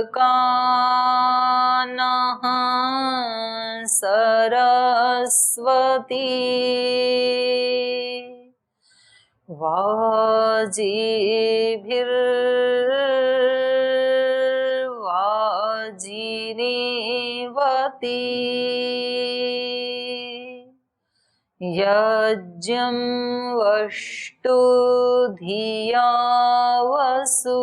कानः सरस्वती वाजिनीवती यज्ञं वष्टु धिया वसु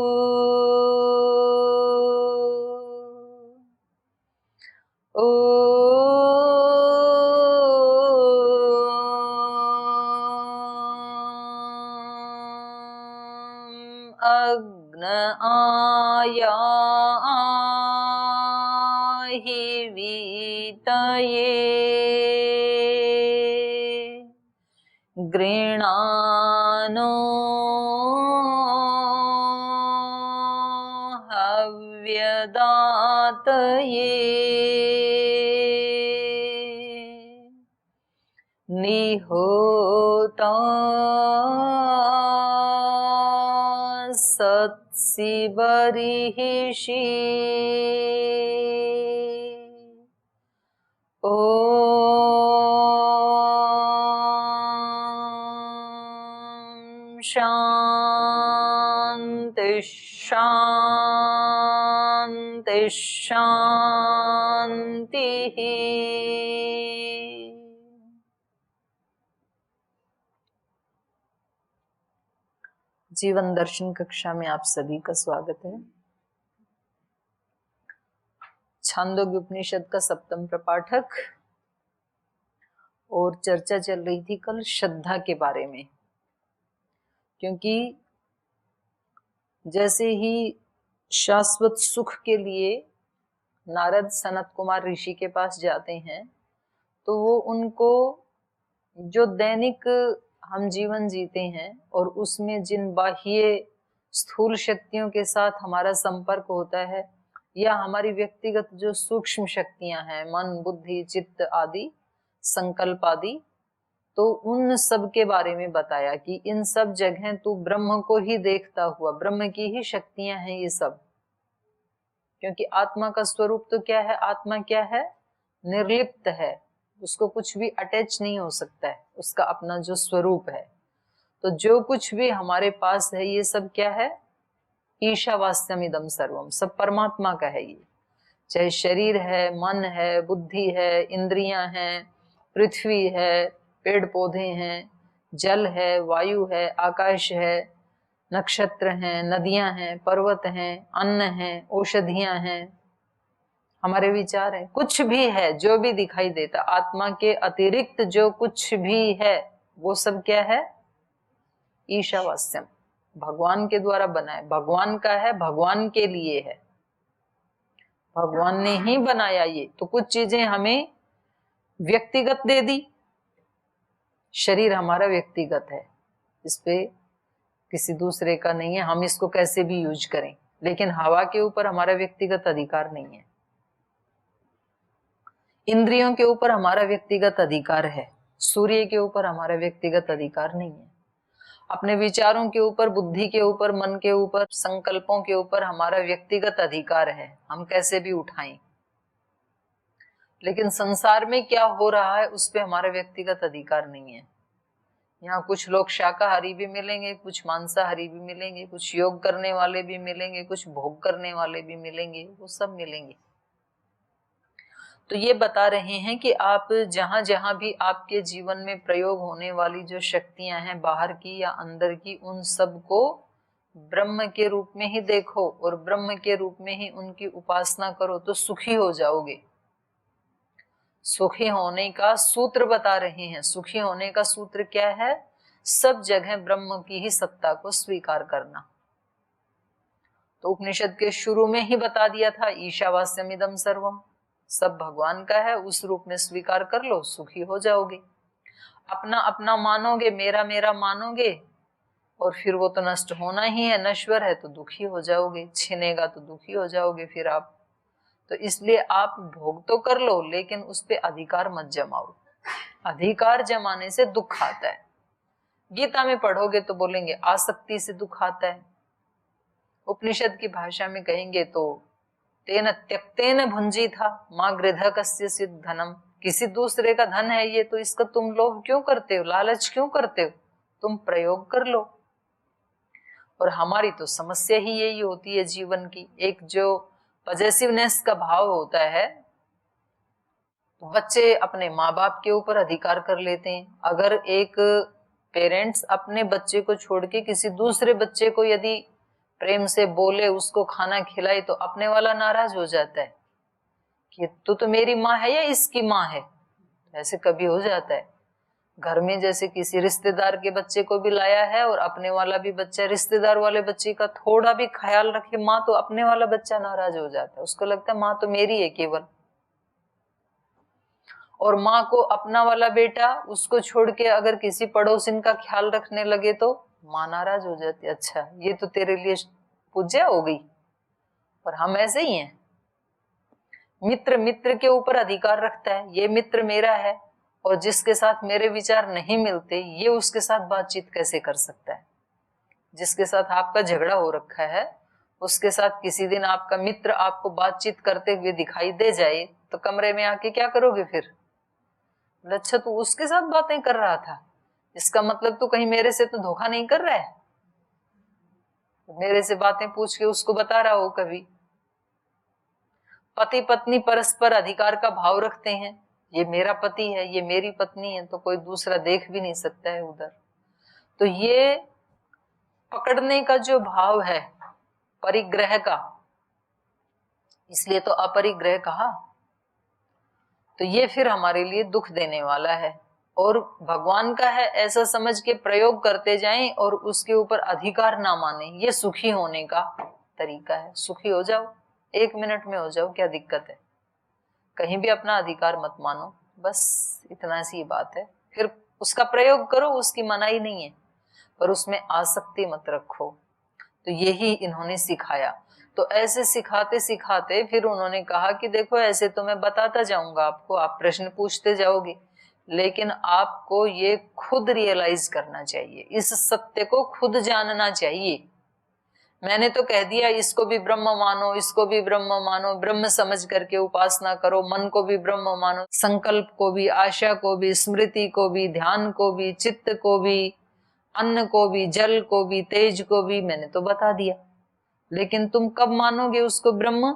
अग्न आयाहि वीतये गृणानो हव्यदातये निहोता सत्सि बर्हिषि ॐ शान्ति शान्ति शान्तिः। जीवन दर्शन कक्षा में आप सभी का स्वागत है। छांदोग्य उपनिषद का सप्तम प्रपाठक और चर्चा चल रही थी कल श्रद्धा के बारे में, क्योंकि जैसे ही शाश्वत सुख के लिए नारद सनत कुमार ऋषि के पास जाते हैं तो वो उनको जो दैनिक हम जीवन जीते हैं और उसमें जिन बाह्य स्थूल शक्तियों के साथ हमारा संपर्क होता है या हमारी व्यक्तिगत जो सूक्ष्म शक्तियां हैं, मन, बुद्धि, चित्त आदि, संकल्प आदि, तो उन सब के बारे में बताया कि इन सब जगह तू ब्रह्म को ही देखता हुआ, ब्रह्म की ही शक्तियां हैं ये सब। क्योंकि आत्मा का स्वरूप तो क्या है? आत्मा क्या है? निर्लिप्त है, उसको कुछ भी अटैच नहीं हो सकता है, उसका अपना जो स्वरूप है। तो जो कुछ भी हमारे पास है ये सब क्या है? ईशावास्यम इदम सर्वम, सब परमात्मा का है ये। चाहे शरीर है, मन है, बुद्धि है, इंद्रियां हैं, पृथ्वी है, पेड़ पौधे हैं, जल है, वायु है, आकाश है, नक्षत्र हैं, नदियां हैं, पर्वत हैं, अन्न हैं, औषधियां हैं, हमारे विचार हैं, कुछ भी है जो भी दिखाई देता, आत्मा के अतिरिक्त जो कुछ भी है वो सब क्या है? ईशावास्यम, भगवान के द्वारा बना है, भगवान का है, भगवान के लिए है, भगवान ने ही बनाया ये। तो कुछ चीजें हमें व्यक्तिगत दे दी, शरीर हमारा व्यक्तिगत है, इस पे किसी दूसरे का नहीं है, हम इसको कैसे भी यूज करें। लेकिन हवा के ऊपर हमारा व्यक्तिगत अधिकार नहीं है, इंद्रियों के ऊपर हमारा व्यक्तिगत अधिकार है, सूर्य के ऊपर हमारा व्यक्तिगत अधिकार नहीं है, अपने विचारों के ऊपर, बुद्धि के ऊपर, मन के ऊपर, संकल्पों के ऊपर हमारा व्यक्तिगत अधिकार है, हम कैसे भी उठाएं। लेकिन संसार में क्या हो रहा है उस पे हमारा व्यक्तिगत अधिकार नहीं है। यहाँ कुछ लोग शाकाहारी भी मिलेंगे, कुछ मांसाहारी भी मिलेंगे, कुछ योग करने वाले भी मिलेंगे, कुछ भोग करने वाले भी मिलेंगे, वो सब मिलेंगे। तो ये बता रहे हैं कि आप जहां जहां भी आपके जीवन में प्रयोग होने वाली जो शक्तियां हैं, बाहर की या अंदर की, उन सब को ब्रह्म के रूप में ही देखो और ब्रह्म के रूप में ही उनकी उपासना करो, तो सुखी हो जाओगे। सुखी होने का सूत्र बता रहे हैं। सुखी होने का सूत्र क्या है? सब जगह ब्रह्म की ही सत्ता को स्वीकार करना। तो उपनिषद के शुरू में ही बता दिया था, ईशावास्यमिदं सर्वम, सब भगवान का है, उस रूप में स्वीकार कर लो, सुखी हो जाओगे। अपना अपना मानोगे, मेरा मेरा मानोगे, और फिर वो तो नष्ट होना ही है, नश्वर है, तो दुखी हो जाओगे, छिनेगा तो दुखी हो जाओगे फिर आप। तो इसलिए आप भोग तो कर लो, लेकिन उस पे अधिकार मत जमाओ। अधिकार जमाने से दुख आता है। गीता में पढ़ोगे तो बोलेंगे आसक्ति से दुख आता है, उपनिषद की भाषा में कहेंगे तो तेन त्यक्तेन भुंजी था माँ गृध कस्य सिद्ध धनम, किसी दूसरे का धन है ये तो इसका तुम लोभ क्यों करते हो, लालच क्यों करते हो, तुम प्रयोग कर लो। और हमारी तो समस्या ही यही होती है जीवन की, एक जो पॉजेसिवनेस का भाव होता है। तो बच्चे अपने माँ बाप के ऊपर अधिकार कर लेते हैं। अगर एक पेरेंट्स अपने बच्चे को छोड़ के किसी दूसरे बच्चे को यदि प्रेम से बोले, उसको खाना खिलाए, तो अपने वाला नाराज हो जाता है कि तू तो मेरी माँ है या इसकी माँ है। ऐसे कभी हो जाता है घर में, जैसे किसी रिश्तेदार के बच्चे को भी लाया है और अपने वाला भी बच्चा रिश्तेदार वाले बच्चे का थोड़ा भी ख्याल रखे माँ, तो अपने वाला बच्चा नाराज हो जाता है, उसको लगता है माँ तो मेरी है केवल। और माँ को अपना वाला बेटा उसको छोड़ के अगर किसी पड़ोसिन का ख्याल रखने लगे तो माँ नाराज हो जाती है, अच्छा ये तो तेरे लिए पूज्य हो गई। और हम ऐसे ही हैं, मित्र मित्र के ऊपर अधिकार रखता है, ये मित्र मेरा है, और जिसके साथ मेरे विचार नहीं मिलते ये उसके साथ बातचीत कैसे कर सकता है। जिसके साथ आपका झगड़ा हो रखा है उसके साथ किसी दिन आपका मित्र आपको बातचीत करते हुए दिखाई दे जाए तो कमरे में आके क्या करोगे फिर? अच्छा तू उसके साथ बातें कर रहा था, इसका मतलब तू कहीं मेरे से तो धोखा नहीं कर रहा है, मेरे से बातें पूछ के उसको बता रहा हो। कभी पति पत्नी परस्पर अधिकार का भाव रखते हैं, ये मेरा पति है ये मेरी पत्नी है, तो कोई दूसरा देख भी नहीं सकता है उधर। तो ये पकड़ने का जो भाव है परिग्रह का, इसलिए तो अपरिग्रह कहा। तो ये फिर हमारे लिए दुख देने वाला है, और भगवान का है ऐसा समझ के प्रयोग करते जाएं और उसके ऊपर अधिकार ना माने, ये सुखी होने का तरीका है। सुखी हो जाओ, 1 मिनट में हो जाओ, क्या दिक्कत है, कहीं भी अपना अधिकार मत मानो, बस इतना सी बात है। फिर उसका प्रयोग करो, उसकी मनाही नहीं है, पर उसमें आसक्ति मत रखो। तो यही इन्होंने सिखाया। तो ऐसे सिखाते सिखाते फिर उन्होंने कहा कि देखो ऐसे तो मैं बताता जाऊंगा आपको, आप प्रश्न पूछते जाओगे, लेकिन आपको ये खुद रियलाइज करना चाहिए, इस सत्य को खुद जानना चाहिए। मैंने तो कह दिया इसको भी ब्रह्म मानो, इसको भी ब्रह्म मानो, ब्रह्म समझ करके उपासना करो, मन को भी ब्रह्म मानो, संकल्प को भी, आशा को भी, स्मृति को भी, ध्यान को भी, चित्त को भी, अन्न को भी, जल को भी, तेज को भी, मैंने तो बता दिया। लेकिन तुम कब मानोगे उसको ब्रह्म?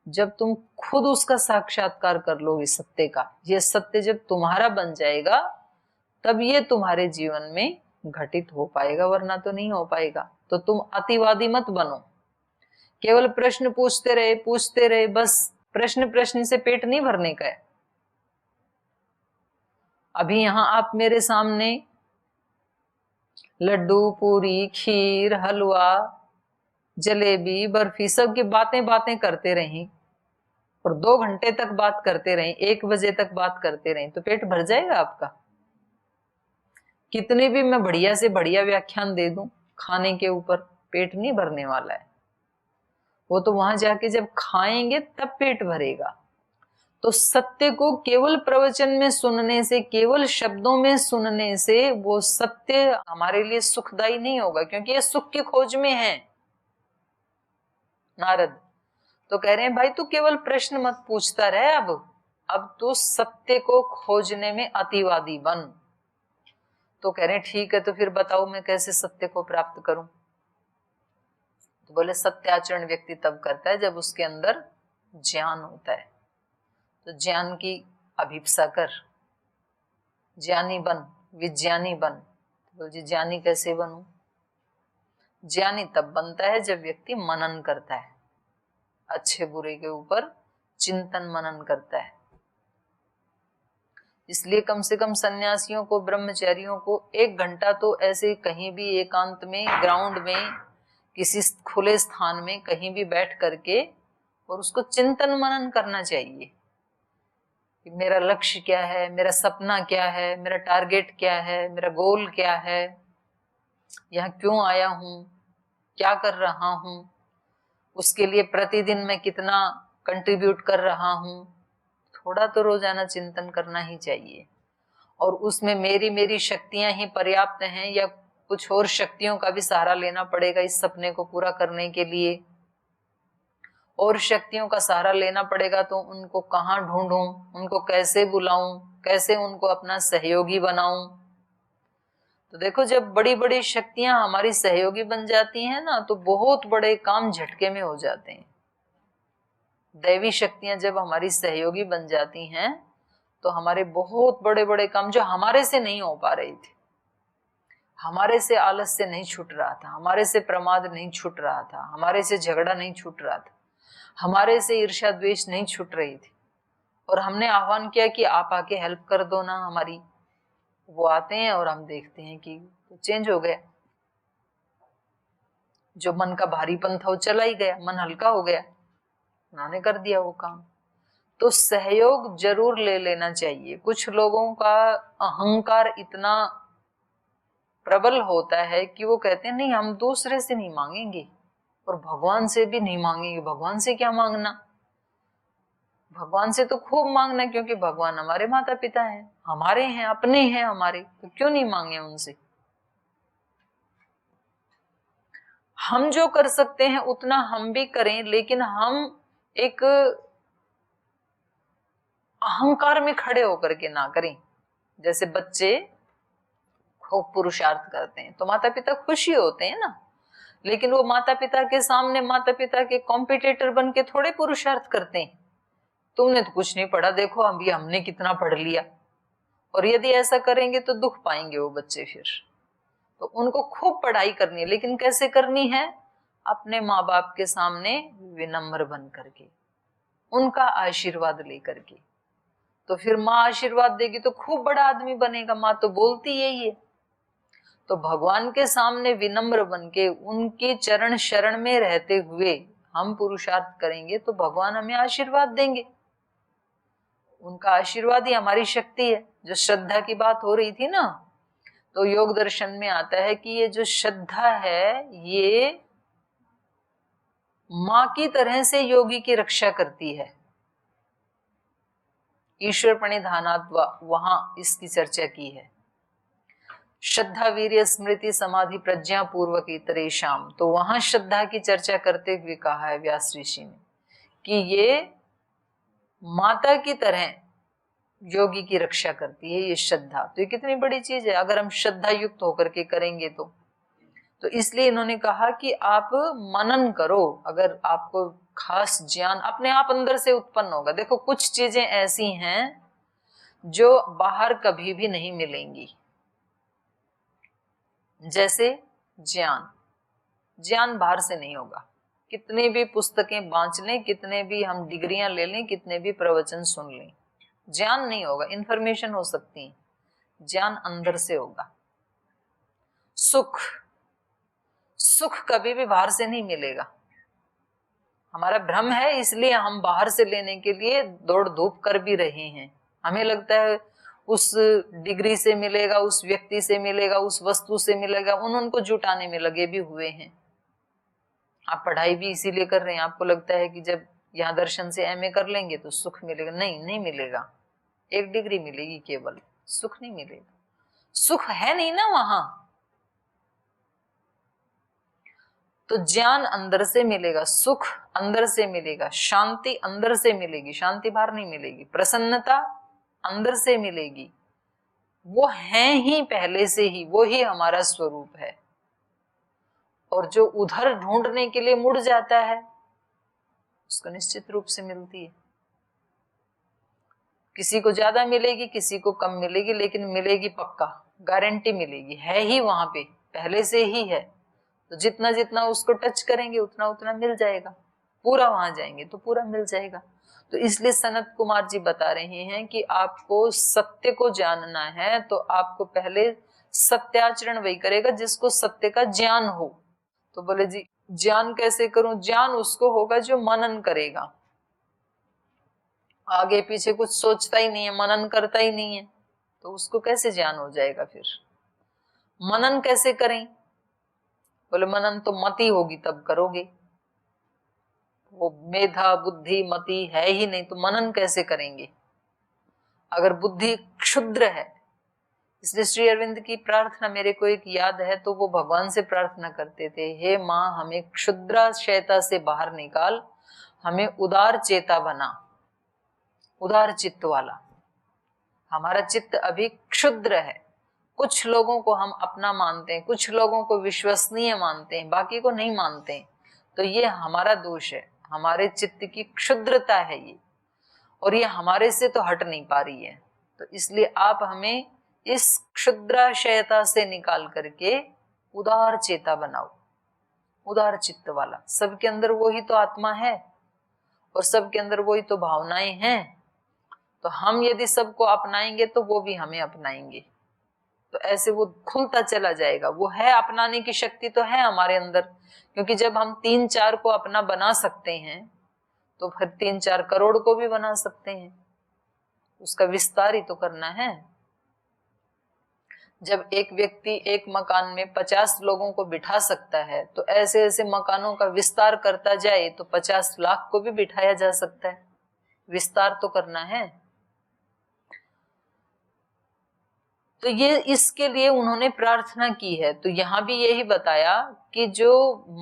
जब तुम खुद उसका साक्षात्कार कर लोगे सत्य का। ये सत्य जब तुम्हारा बन जाएगा तब ये तुम्हारे जीवन में घटित हो पाएगा, वरना तो नहीं हो पाएगा। तो तुम अतिवादी मत बनो, केवल प्रश्न पूछते रहे, बस प्रश्न प्रश्न से पेट नहीं भरने का है। अभी यहां आप मेरे सामने लड्डू, पूरी, खीर, हलवा, जलेबी, बर्फी, सब की बातें बातें करते रहें और 2 घंटे तक बात करते रहें, 1 बजे तक बात करते रहें, तो पेट भर जाएगा आपका? कितने भी मैं बढ़िया से बढ़िया व्याख्यान दे दूं खाने के ऊपर, पेट नहीं भरने वाला है। वो तो वहां जाके जब खाएंगे तब पेट भरेगा। तो सत्य को केवल प्रवचन में सुनने से, केवल शब्दों में सुनने से वो सत्य हमारे लिए सुखदायी नहीं होगा, क्योंकि ये सुख की खोज में है। नारद तो कह रहे हैं भाई तू केवल प्रश्न मत पूछता रहे, अब तू सत्य को खोजने में अतिवादी बन। तो कह रहे हैं ठीक है, तो फिर बताओ मैं कैसे सत्य को प्राप्त करूं? तो बोले सत्याचरण व्यक्ति तब करता है जब उसके अंदर ज्ञान होता है। तो ज्ञान की अभिप्सा कर, ज्ञानी बन, विज्ञानी बन। तो बोल जी ज्ञानी कैसे बनूं? ज्ञानी तब बनता है जब व्यक्ति मनन करता है, अच्छे बुरे के ऊपर चिंतन मनन करता है। इसलिए कम से कम सन्यासियों को, ब्रह्मचारियों को 1 घंटा तो ऐसे कहीं भी एकांत में, ग्राउंड में, किसी खुले स्थान में कहीं भी बैठ करके और उसको चिंतन मनन करना चाहिए कि मेरा लक्ष्य क्या है, मेरा सपना क्या है, मेरा टारगेट क्या है, मेरा गोल क्या है, यहाँ क्यों आया हूं, क्या कर रहा हूं, उसके लिए प्रतिदिन मैं कितना कंट्रीब्यूट कर रहा हूं। थोड़ा तो रोजाना चिंतन करना ही चाहिए। और उसमें मेरी शक्तियां ही पर्याप्त हैं या कुछ और शक्तियों का भी सहारा लेना पड़ेगा इस सपने को पूरा करने के लिए। और शक्तियों का सहारा लेना पड़ेगा, तो उनको कहाँ ढूंढूं, उनको कैसे बुलाऊं, कैसे उनको अपना सहयोगी बनाऊं। तो देखो, जब बड़ी बड़ी शक्तियां हमारी सहयोगी बन जाती हैं ना, तो बहुत बड़े काम झटके में हो जाते हैं। दैवी शक्तियां जब हमारी सहयोगी बन जाती हैं तो हमारे बहुत बड़े बड़े काम जो हमारे से नहीं हो पा रहे थे, हमारे से आलस्य नहीं छूट रहा था, हमारे से प्रमाद नहीं छूट रहा था, हमारे से झगड़ा नहीं छूट रहा था, हमारे से ईर्ष्या द्वेष नहीं छूट रही थी, और हमने आह्वान किया कि आप आके हेल्प कर दो ना हमारी, वो आते हैं और हम देखते हैं कि तो चेंज हो गया। जो मन का भारीपन था वो चला ही गया, मन हल्का हो गया, उन्होंने कर दिया वो काम। तो सहयोग जरूर ले लेना चाहिए। कुछ लोगों का अहंकार इतना प्रबल होता है कि वो कहते हैं नहीं, हम दूसरे से नहीं मांगेंगे और भगवान से भी नहीं मांगेंगे। भगवान से क्या मांगना, भगवान से तो खूब मांगना, क्योंकि भगवान हमारे माता पिता हैं, हमारे हैं, अपने हैं हमारे, तो क्यों नहीं मांगे उनसे। हम जो कर सकते हैं उतना हम भी करें, लेकिन हम एक अहंकार में खड़े होकर के ना करें। जैसे बच्चे खूब पुरुषार्थ करते हैं तो माता पिता खुशी होते हैं ना, लेकिन वो माता पिता के सामने माता पिता के कॉम्पिटिटर बन के थोड़े पुरुषार्थ करते हैं। तुमने तो कुछ नहीं पढ़ा, देखो अभी हमने कितना पढ़ लिया। और यदि ऐसा करेंगे तो दुख पाएंगे वो बच्चे फिर। तो उनको खूब पढ़ाई करनी है, लेकिन कैसे करनी है, अपने माँ बाप के सामने विनम्र बन करके, उनका आशीर्वाद लेकर के। तो फिर माँ आशीर्वाद देगी तो खूब बड़ा आदमी बनेगा, माँ तो बोलती यही है। तो भगवान के सामने विनम्र बन के उनके चरण शरण में रहते हुए हम पुरुषार्थ करेंगे तो भगवान हमें आशीर्वाद देंगे। उनका आशीर्वाद ही हमारी शक्ति है। जो श्रद्धा की बात हो रही थी ना, तो योग दर्शन में आता है कि ये जो श्रद्धा है ये मां की तरह से योगी की रक्षा करती है। ईश्वर प्रणिधानात् वहां इसकी चर्चा की है। श्रद्धा वीर्य स्मृति समाधि प्रज्ञा पूर्वक इतरेषाम, तो वहां श्रद्धा की चर्चा करते हुए कहा है व्यास ऋषि ने कि ये माता की तरह योगी की रक्षा करती है ये श्रद्धा। तो ये कितनी बड़ी चीज है अगर हम श्रद्धा युक्त होकर के करेंगे तो इसलिए इन्होंने कहा कि आप मनन करो। अगर आपको खास ज्ञान अपने आप अंदर से उत्पन्न होगा। देखो, कुछ चीजें ऐसी हैं जो बाहर कभी भी नहीं मिलेंगी, जैसे ज्ञान बाहर से नहीं होगा। कितने भी पुस्तकें बांच लें, कितने भी हम डिग्रियां ले लें, कितने भी प्रवचन सुन लें, ज्ञान नहीं होगा। इंफॉर्मेशन हो सकती है, ज्ञान अंदर से होगा। सुख कभी भी बाहर से नहीं मिलेगा। हमारा भ्रम है, इसलिए हम बाहर से लेने के लिए दौड़ धूप कर भी रहे हैं। हमें लगता है उस डिग्री से मिलेगा, उस व्यक्ति से मिलेगा, उस वस्तु से मिलेगा, उनको जुटाने में लगे भी हुए हैं। आप पढ़ाई भी इसीलिए कर रहे हैं, आपको लगता है कि जब यहाँ दर्शन से एमए कर लेंगे तो सुख मिलेगा। नहीं मिलेगा। एक डिग्री मिलेगी केवल, सुख नहीं मिलेगा। सुख है नहीं ना वहां। तो ज्ञान अंदर से मिलेगा, सुख अंदर से मिलेगा, शांति अंदर से मिलेगी, शांति बाहर नहीं मिलेगी, प्रसन्नता अंदर से मिलेगी। वो है ही पहले से ही, वो ही हमारा स्वरूप है। और जो उधर ढूंढने के लिए मुड़ जाता है उसको निश्चित रूप से मिलती है। किसी को ज्यादा मिलेगी, किसी को कम मिलेगी, लेकिन मिलेगी पक्का, गारंटी मिलेगी, है ही वहां पे, पहले से ही है। तो जितना जितना उसको टच करेंगे उतना उतना मिल जाएगा। पूरा वहां जाएंगे तो पूरा मिल जाएगा। तो इसलिए सनत कुमार जी बता रहे हैं कि आपको सत्य को जानना है तो आपको पहले सत्याचरण वही करेगा जिसको सत्य का ज्ञान हो। तो बोले जी ज्ञान कैसे करूं? ज्ञान उसको होगा जो मनन करेगा, आगे पीछे कुछ सोचता ही नहीं है, मनन करता ही नहीं है, तो उसको कैसे ज्ञान हो जाएगा? फिर मनन कैसे करें? बोले मनन तो मति होगी तब करोगे। वो मेधा बुद्धि मति है ही नहीं तो मनन कैसे करेंगे? अगर बुद्धि क्षुद्र है, इसलिए श्री अरविंद की प्रार्थना मेरे को एक याद है, तो वो भगवान से प्रार्थना करते थे, हे माँ हमें क्षुद्राशयता से बाहर निकाल, हमें उदार चेता बना, उदार चित्त वाला। हमारा चित्त अभी क्षुद्र है, कुछ लोगों को हम अपना मानते हैं, कुछ लोगों को विश्वसनीय मानते हैं, बाकी को नहीं मानते हैं। तो ये हमारा दोष है, हमारे चित्त की क्षुद्रता है ये, और ये हमारे से तो हट नहीं पा रही है। तो इसलिए आप हमें इस क्षुद्राशयता से निकाल करके उदार चेता बनाओ, उदार चित्त वाला। सबके अंदर वही तो आत्मा है और सबके अंदर वही तो भावनाएं हैं। तो हम यदि सबको अपनाएंगे तो वो भी हमें अपनाएंगे, तो ऐसे वो खुलता चला जाएगा। वो है, अपनाने की शक्ति तो है हमारे अंदर, क्योंकि जब हम 3-4 को अपना बना सकते हैं तो फिर 3-4 करोड़ को भी बना सकते हैं। उसका विस्तार ही तो करना है। जब एक व्यक्ति एक मकान में 50 लोगों को बिठा सकता है, तो ऐसे ऐसे मकानों का विस्तार करता जाए तो 50 लाख को भी बिठाया जा सकता है। विस्तार तो करना है। तो ये इसके लिए उन्होंने प्रार्थना की है। तो यहाँ भी यही बताया कि जो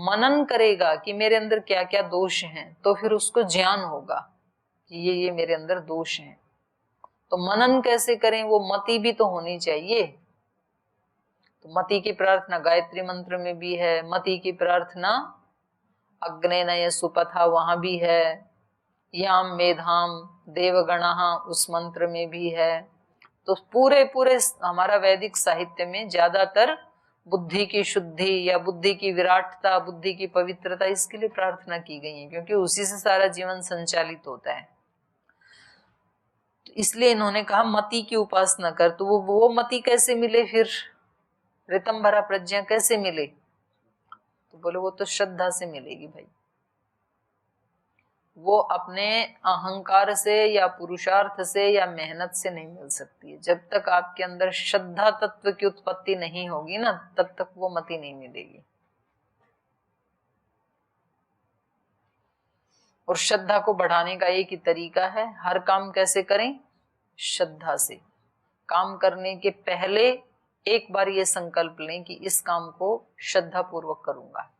मनन करेगा कि मेरे अंदर क्या क्या दोष हैं, तो फिर उसको ज्ञान होगा कि ये मेरे अंदर दोष हैं। तो मनन कैसे करें, वो मति भी तो होनी चाहिए। तो मति की प्रार्थना गायत्री मंत्र में भी है, मति की प्रार्थना अग्नेनय सुपथा वहां भी है, याम मेधाम देवगणः उस मंत्र में भी है। तो पूरे हमारा वैदिक साहित्य में ज्यादातर बुद्धि की शुद्धि या बुद्धि की विराटता, बुद्धि की पवित्रता, इसके लिए प्रार्थना की गई है, क्योंकि उसी से सारा जीवन संचालित होता है। तो इसलिए इन्होंने कहा मति की उपासना कर। तो वो मति कैसे मिले, फिर ऋतंभरा प्रज्ञा कैसे मिले? तो बोले वो तो श्रद्धा से मिलेगी भाई। वो अपने अहंकार से या पुरुषार्थ से या मेहनत से नहीं मिल सकती है। जब तक आपके अंदर श्रद्धा तत्व की उत्पत्ति नहीं होगी ना, तब तक वो मति नहीं मिलेगी। और श्रद्धा को बढ़ाने का एक ही तरीका है, हर काम कैसे करें? श्रद्धा से। काम करने के पहले एक बार ये संकल्प लें कि इस काम को श्रद्धा पूर्वक करूंगा।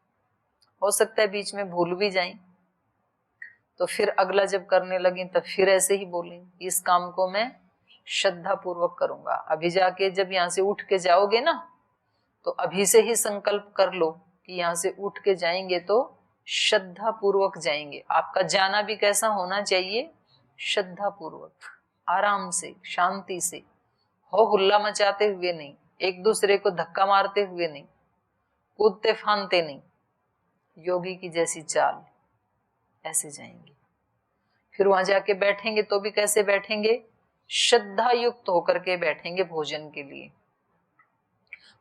हो सकता है बीच में भूल भी जाएं, तो फिर अगला जब करने लगे तब फिर ऐसे ही बोलें, इस काम को मैं श्रद्धा पूर्वक करूंगा। अभी जाके जब यहाँ से उठ के जाओगे ना, तो अभी से ही संकल्प कर लो कि यहाँ से उठ के जाएंगे तो श्रद्धा पूर्वक जाएंगे। आपका जाना भी कैसा होना चाहिए? श्रद्धा पूर्वक, आराम से, शांति से, हो हुल्ला मचाते हुए नहीं, एक दूसरे को धक्का मारते हुए नहीं, कूदते फानते नहीं, योगी की जैसी चाल, ऐसे जाएंगे। फिर वहां जाके बैठेंगे तो भी कैसे बैठेंगे? श्रद्धा युक्त होकर के बैठेंगे भोजन के लिए।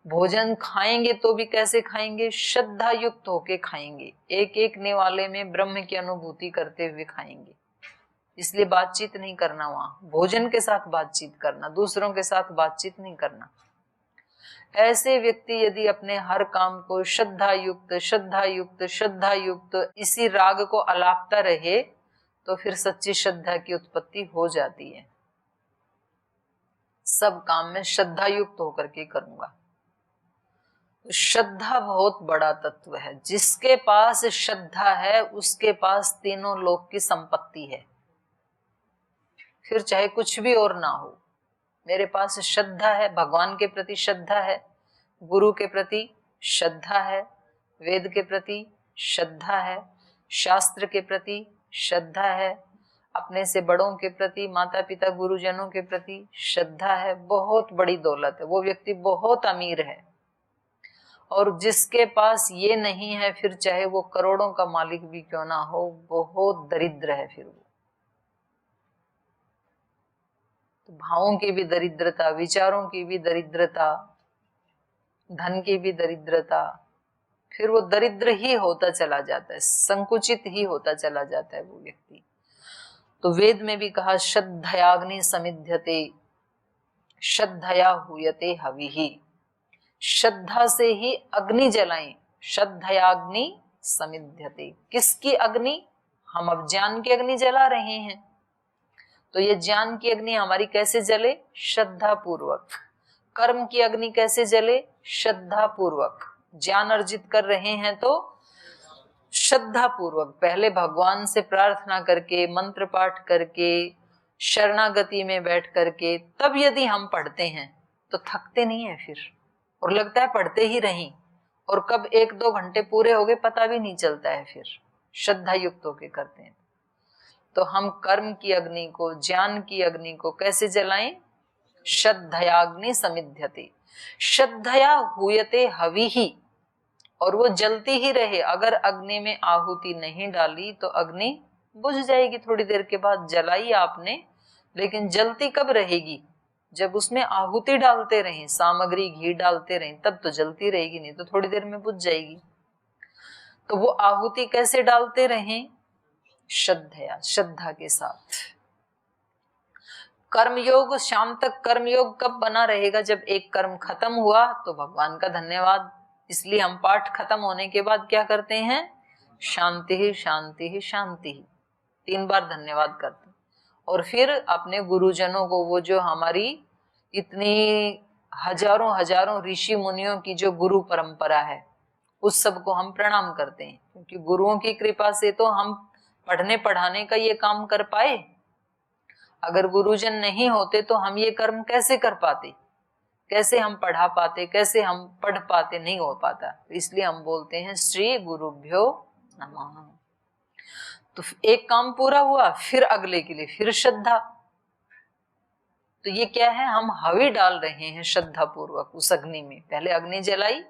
भोजन खाएंगे तो भी कैसे खाएंगे? श्रद्धा युक्त होके खाएंगे। एक एक निवाले में ब्रह्म की अनुभूति करते हुए खाएंगे। इसलिए बातचीत नहीं करना, वहां भोजन के साथ बातचीत करना, दूसरों के साथ बातचीत नहीं करना। ऐसे व्यक्ति यदि अपने हर काम को श्रद्धा युक्त, श्रद्धा युक्त, श्रद्धा युक्त इसी राग को अलापता रहे, तो फिर सच्ची श्रद्धा की उत्पत्ति हो जाती है। सब काम में श्रद्धा युक्त होकर के करूंगा। श्रद्धा बहुत बड़ा तत्व है। जिसके पास श्रद्धा है उसके पास तीनों लोक की संपत्ति है। फिर चाहे कुछ भी और ना हो, मेरे पास श्रद्धा है, भगवान के प्रति श्रद्धा है, गुरु के प्रति श्रद्धा है, वेद के प्रति श्रद्धा है, शास्त्र के प्रति श्रद्धा है, अपने से बड़ों के प्रति, माता पिता गुरुजनों के प्रति श्रद्धा है। बहुत बड़ी दौलत है, वो व्यक्ति बहुत अमीर है। और जिसके पास ये नहीं है, फिर चाहे वो करोड़ों का मालिक भी क्यों ना हो, बहुत दरिद्र है। फिर वो तो भावों की भी दरिद्रता, विचारों की भी दरिद्रता, धन की भी दरिद्रता, फिर वो दरिद्र ही होता चला जाता है, संकुचित ही होता चला जाता है वो व्यक्ति। तो वेद में भी कहा श्रद्धयाग्नि समिध्यते, श्रद्धया हुयते हविहि। श्रद्धा से ही अग्नि जलाएं, श्रद्धयाग्नि समिध्यते। किसकी अग्नि? हम अब ज्ञान की अग्नि जला रहे हैं। तो ये ज्ञान की अग्नि हमारी कैसे जले? श्रद्धा पूर्वक। कर्म की अग्नि कैसे जले? श्रद्धा पूर्वक। ज्ञान अर्जित कर रहे हैं तो श्रद्धा पूर्वक पहले भगवान से प्रार्थना करके, मंत्र पाठ करके, शरणागति में बैठ करके, तब यदि हम पढ़ते हैं तो थकते नहीं है फिर, और लगता है पढ़ते ही रहीं, और कब 1-2 घंटे पूरे हो गए पता भी नहीं चलता है। फिर श्रद्धा युक्त होके करते हैं। तो हम कर्म की अग्नि को, ज्ञान की अग्नि को कैसे जलाएं? श्रद्धयाग्नि समिध्यते, श्रद्धया हुयते हविहि, और वो जलती ही रहे। अगर अग्नि में आहुति नहीं डाली तो अग्नि बुझ जाएगी थोड़ी देर के बाद। जलाई आपने, लेकिन जलती कब रहेगी? जब उसमें आहुति डालते रहें, सामग्री घी डालते रहें, तब तो जलती रहेगी, नहीं तो थोड़ी देर में बुझ जाएगी। तो वो आहुति कैसे डालते रहें? श्रद्धया, श्रद्धा के साथ। कर्मयोग, शाम तक कर्मयोग कब बना रहेगा? जब एक कर्म खत्म हुआ तो भगवान का धन्यवाद। इसलिए हम पाठ खत्म होने के बाद क्या करते हैं? शांति ही शांति ही शांति ही 3 बार धन्यवाद करते हैं। और फिर अपने गुरुजनों को, वो जो हमारी इतनी हजारों हजारों ऋषि मुनियों की जो गुरु परंपरा है, उस सबको हम प्रणाम करते हैं, क्योंकि गुरुओं की कृपा से तो हम पढ़ने पढ़ाने का ये काम कर पाए। अगर गुरुजन नहीं होते तो हम ये कर्म कैसे कर पाते, कैसे हम पढ़ा पाते, कैसे हम पढ़ पाते? नहीं हो पाता। तो इसलिए हम बोलते हैं श्री गुरुभ्यो नमः। तो एक काम पूरा हुआ, फिर अगले के लिए फिर श्रद्धा। तो ये क्या है? हम हवि डाल रहे हैं श्रद्धा पूर्वक उस अग्नि में। पहले अग्नि जलाई,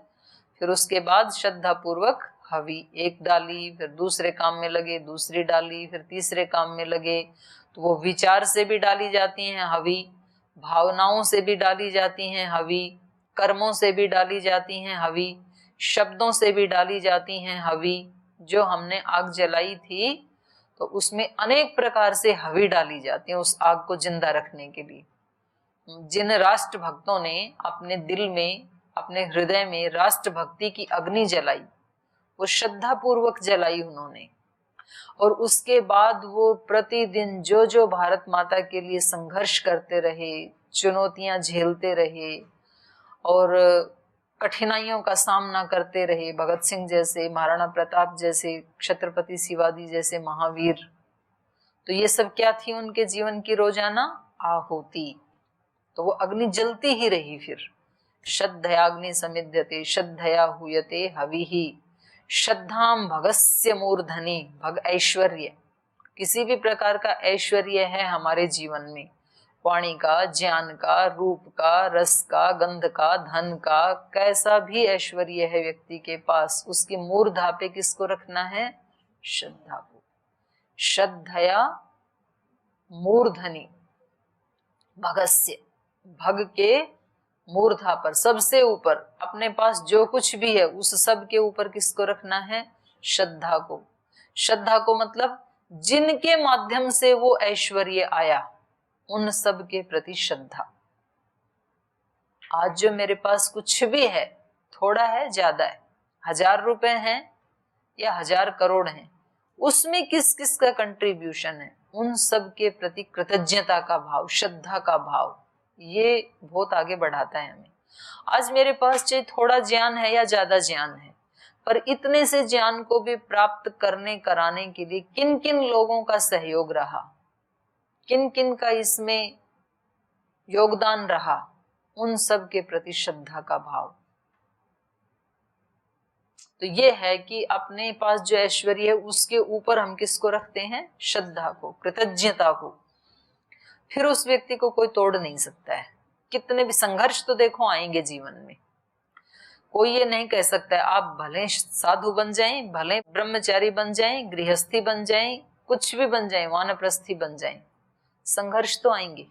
फिर उसके बाद श्रद्धा पूर्वक हवि एक डाली, फिर दूसरे काम में लगे, दूसरी डाली, फिर तीसरे काम में लगे। तो वो विचार से भी डाली जाती हैं हवि, भावनाओं से भी डाली जाती हैं हवि, कर्मों से भी डाली जाती हैं हवि, शब्दों से भी डाली जाती हैं हवि। जो हमने आग जलाई थी तो उसमें अनेक प्रकार से हवि डाली जाती है उस आग को जिंदा रखने के लिए। जिन राष्ट्र भक्तों ने अपने दिल में, अपने हृदय में राष्ट्र भक्ति की अग्नि जलाई, वो श्रद्धा पूर्वक जलाई उन्होंने। और उसके बाद वो प्रतिदिन जो जो भारत माता के लिए संघर्ष करते रहे, चुनौतियां झेलते रहे और कठिनाइयों का सामना करते रहे, भगत सिंह जैसे, महाराणा प्रताप जैसे, छत्रपति शिवाजी जैसे महावीर। तो ये सब क्या थी उनके जीवन की रोजाना आहुति। तो वो अग्नि जलती ही रही। फिर श्रद्धयाग्नि समिध्यते, श्रद्धया हुयते हविहि, श्रद्धाम भगस्य मूर्धनि। भग ऐश्वर्य, किसी भी प्रकार का ऐश्वर्य है हमारे जीवन में, वाणी का, ज्ञान का, रूप का, रस का, गंध का, धन का, कैसा भी ऐश्वर्य है व्यक्ति के पास, उसकी मूर्धा पे किसको रखना है? श्रद्धा को। श्रद्धया मूर्धनि भगस्य, भग के मूर्धा पर, सबसे ऊपर, अपने पास जो कुछ भी है उस सब के ऊपर किसको रखना है? श्रद्धा को। श्रद्धा को मतलब जिनके माध्यम से वो ऐश्वर्य आया, उन सब के प्रति श्रद्धा। आज जो मेरे पास कुछ भी है, थोड़ा है ज्यादा है, 1000 रुपए हैं या 1000 करोड़ हैं, उसमें किस किस का कंट्रीब्यूशन है, उन सब के प्रति कृतज्ञता का भाव, श्रद्धा का भाव, ये बहुत आगे बढ़ाता है हमें। आज मेरे पास चाहे थोड़ा ज्ञान है या ज्यादा ज्ञान है, पर इतने से ज्ञान को भी प्राप्त करने कराने के लिए किन किन लोगों का सहयोग रहा, किन किन का इसमें योगदान रहा, उन सब के प्रति श्रद्धा का भाव। तो ये है कि अपने पास जो ऐश्वर्य है उसके ऊपर हम किसको रखते हैं? श्रद्धा को, कृतज्ञता को। फिर उस व्यक्ति को कोई तोड़ नहीं सकता है। कितने भी संघर्ष तो देखो आएंगे जीवन में, कोई ये नहीं कह सकता है आप भले साधु बन जाएं, भले ब्रह्मचारी बन जाएं, गृहस्थी बन जाएं, कुछ भी बन जाएं, वानप्रस्थी बन जाएं, संघर्ष तो आएंगे,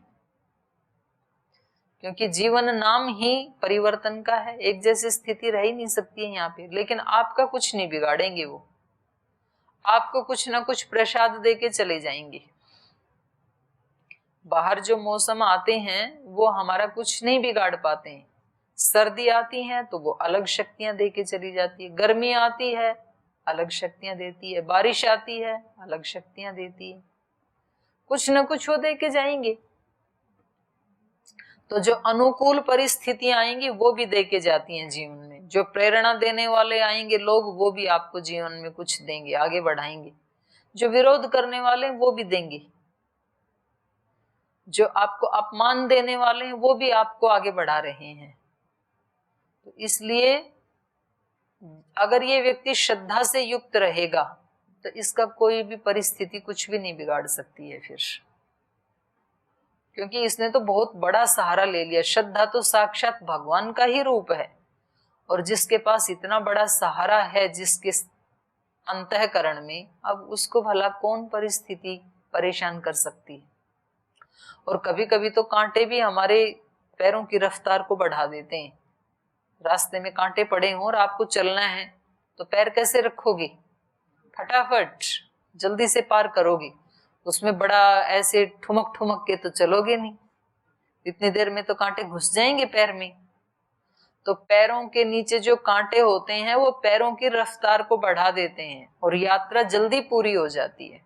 क्योंकि जीवन नाम ही परिवर्तन का है। एक जैसी स्थिति रह ही नहीं सकती है यहाँ पे। लेकिन आपका कुछ नहीं बिगाड़ेंगे वो, आपको कुछ ना कुछ प्रसाद दे के चले जाएंगे। बाहर जो मौसम आते हैं वो हमारा कुछ नहीं बिगाड़ पाते हैं। सर्दी आती है तो वो अलग शक्तियां दे के चली जाती है, गर्मी आती है अलग शक्तियां देती है, बारिश आती है अलग शक्तियां देती है, कुछ न कुछ वो दे के जाएंगे। तो जो अनुकूल परिस्थितियां आएंगी वो भी दे के जाती हैं जीवन में, जो प्रेरणा देने वाले आएंगे लोग, वो भी आपको जीवन में कुछ देंगे, आगे बढ़ाएंगे। जो विरोध करने वाले हैं वो भी देंगे, जो आपको अपमान देने वाले हैं वो भी आपको आगे बढ़ा रहे हैं। तो इसलिए अगर ये व्यक्ति श्रद्धा से युक्त रहेगा तो इसका कोई भी परिस्थिति कुछ भी नहीं बिगाड़ सकती है फिर, क्योंकि इसने तो बहुत बड़ा सहारा ले लिया। श्रद्धा तो साक्षात भगवान का ही रूप है, और जिसके पास इतना बड़ा सहारा है जिसके अंतःकरण में, अब उसको भला कौन परिस्थिति परेशान कर सकती है। और कभी कभी तो कांटे भी हमारे पैरों की रफ्तार को बढ़ा देते हैं। रास्ते में कांटे पड़े हों और आपको चलना है तो पैर कैसे रखोगे, फटाफट जल्दी से पार करोगे, उसमें बड़ा ऐसे ठुमक ठुमक के तो चलोगे नहीं, इतनी देर में तो कांटे घुस जाएंगे पैर में। तो पैरों के नीचे जो कांटे होते हैं वो पैरों की रफ्तार को बढ़ा देते हैं और यात्रा जल्दी पूरी हो जाती है।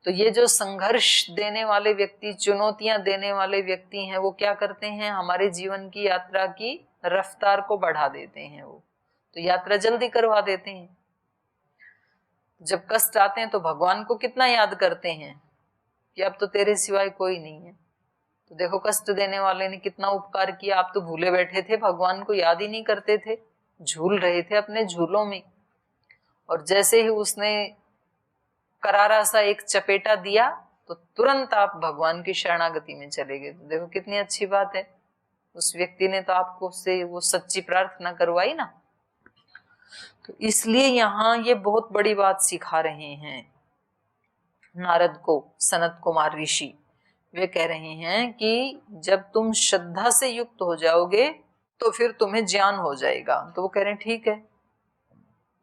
तो ये जो संघर्ष देने वाले व्यक्ति, चुनौतियां देने वाले व्यक्ति हैं, वो क्या करते हैं, हमारे जीवन की यात्रा की रफ्तार को बढ़ा देते हैं, वो तो यात्रा जल्दी करवा देते हैं। जब कष्ट आते हैं तो भगवान को कितना याद करते हैं कि अब तो तेरे सिवाय कोई नहीं है। तो देखो कष्ट देने वाले ने कितना उपकार किया, आप तो भूले बैठे थे, भगवान को याद ही नहीं करते थे, झूल रहे थे अपने झूलों में, और जैसे ही उसने करारा सा एक चपेटा दिया तो तुरंत आप भगवान की शरणागति में चले गए। तो देखो कितनी अच्छी बात है, उस व्यक्ति ने तो आपको से वो सच्ची प्रार्थना करवाई ना। तो इसलिए यहाँ ये बहुत बड़ी बात सिखा रहे हैं नारद को सनत कुमार ऋषि। वे कह रहे हैं कि जब तुम श्रद्धा से युक्त हो जाओगे तो फिर तुम्हें ज्ञान हो जाएगा। तो वो कह रहे हैं ठीक है,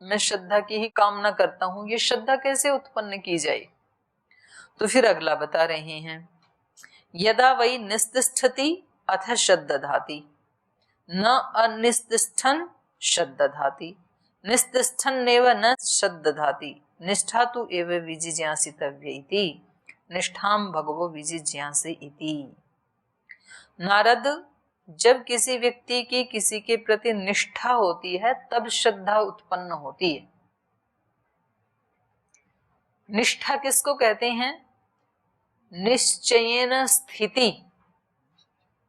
मैं श्रद्धा की ही कामना करता हूं, ये श्रद्धा कैसे उत्पन्न की जाए। तो फिर अगला बता रहे हैं, यदा वै निस्तिष्ठति अथ श्रद्धाति न अनिस्तिष्ठन् श्रद्धाति निस्तिष्ठन्नेव न श्रद्धाति निष्ठा तु एव विजिज्ञासितव्येति निष्ठाम भगवो विजिज्ञासे इति। नारद, जब किसी व्यक्ति की किसी के प्रति निष्ठा होती है तब श्रद्धा उत्पन्न होती है। निष्ठा किसको कहते हैं? निश्चयेन स्थिति,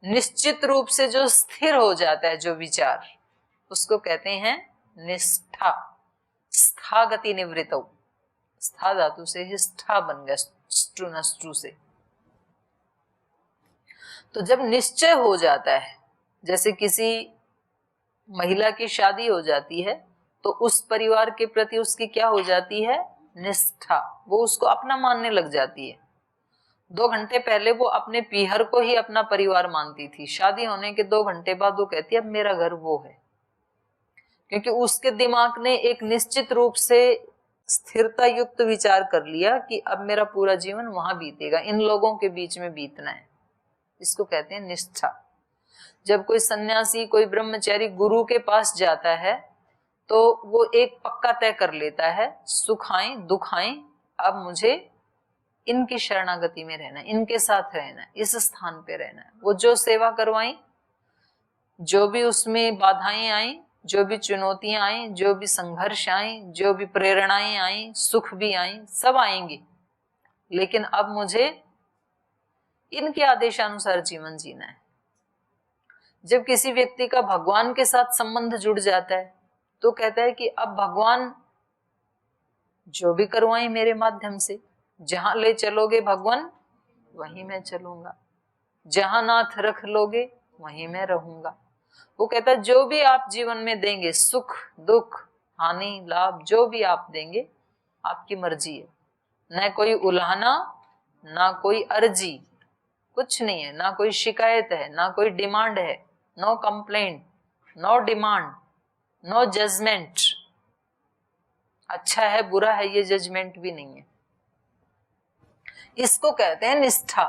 निश्चित रूप से जो स्थिर हो जाता है जो विचार, उसको कहते हैं निष्ठा। स्थागति निवृत्तौ, स्था धातु से ही स्था बन गया, स्ट्रू से। तो जब निश्चय हो जाता है, जैसे किसी महिला की शादी हो जाती है तो उस परिवार के प्रति उसकी क्या हो जाती है? निष्ठा। वो उसको अपना मानने लग जाती है। 2 घंटे पहले वो अपने पीहर को ही अपना परिवार मानती थी, शादी होने के 2 घंटे बाद वो कहती है अब मेरा घर वो है, क्योंकि उसके दिमाग ने एक निश्चित रूप से स्थिरता युक्त विचार कर लिया कि अब मेरा पूरा जीवन वहां बीतेगा, इन लोगों के बीच में बीतना है। इसको कहते हैं निष्ठा। जब कोई सन्यासी, कोई ब्रह्मचारी गुरु के पास जाता है तो वो एक पक्का तय कर लेता है, सुख आए दुख आए, अब मुझे इनकी शरणागति में रहना है, इनके साथ रहना है, इस स्थान पे रहना है। वो जो सेवा करवाई, जो भी उसमें बाधाएं आई, जो भी चुनौतियां आई, जो भी संघर्ष आई, जो भी प्रेरणाएं आई, सुख भी आई, सब आएंगे, लेकिन अब मुझे इनके आदेशानुसार जीवन जीना है। जब किसी व्यक्ति का भगवान के साथ संबंध जुड़ जाता है तो कहता है कि अब भगवान जो भी करवाएं मेरे माध्यम से, जहां ले चलोगे भगवान वहीं मैं चलूंगा, जहां नाथ रख लोगे वहीं मैं रहूंगा। वो कहता है जो भी आप जीवन में देंगे, सुख दुख हानि लाभ, जो भी आप देंगे आपकी मर्जी है, न कोई उल्हाना ना कोई अर्जी, कुछ नहीं है, ना कोई शिकायत है, ना कोई डिमांड है, no complaint, no demand, no judgment. अच्छा है बुरा है ये जजमेंट भी नहीं है। इसको कहते हैं निष्ठा।